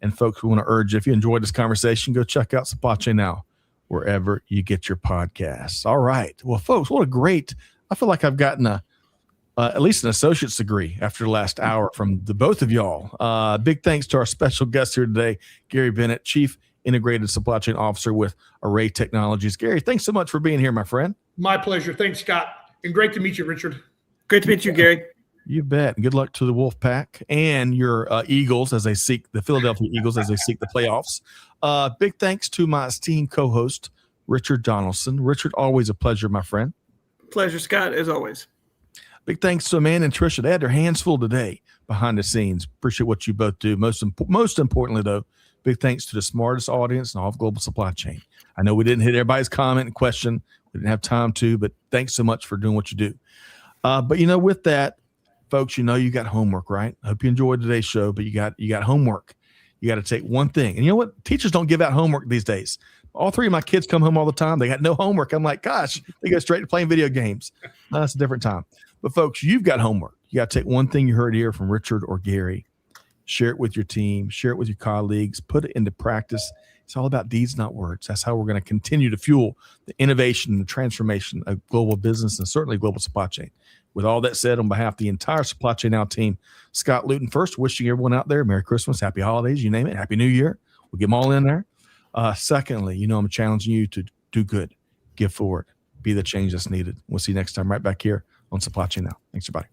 And folks, we want to urge you, if you enjoyed this conversation, go check out Supply Chain Now, wherever you get your podcasts. All right. Well, folks, I feel like I've gotten at least an associate's degree after the last hour from the both of y'all. Big thanks to our special guest here today, Gary Bennett, Chief Integrated Supply Chain Officer with Array Technologies. Gary, thanks so much for being here, my friend. My pleasure. Thanks, Scott. And great to meet you, Richard. Great to meet you, Gary. You bet. And good luck to the Wolfpack and your Eagles as they seek the Philadelphia Eagles as they seek the playoffs. Big thanks to my esteemed co-host, Richard Donaldson. Richard, always a pleasure, my friend. Pleasure, Scott, as always. Big thanks to Amanda and Tricia. They had their hands full today behind the scenes. Appreciate what you both do. Most importantly, though, big thanks to the smartest audience in all of global supply chain. I know we didn't hit everybody's comment and question. We didn't have time to, but thanks so much for doing what you do. But with that, folks, you got homework, right? I hope you enjoyed today's show, but you got homework. You got to take one thing. And you know what? Teachers don't give out homework these days. All three of my kids come home all the time. They got no homework. I'm like, gosh, they go straight to playing video games. That's a different time. But folks, you've got homework. You got to take one thing you heard here from Richard or Gary, share it with your team, share it with your colleagues, put it into practice. It's all about deeds, not words. That's how we're going to continue to fuel the innovation and the transformation of global business and certainly global supply chain. With all that said, on behalf of the entire Supply Chain Now team, Scott Luton first, wishing everyone out there Merry Christmas, Happy Holidays, you name it, Happy New Year. We'll get them all in there. Secondly, I'm challenging you to do good, give forward, be the change that's needed. We'll see you next time right back here on Supply Chain Now. Thanks, everybody.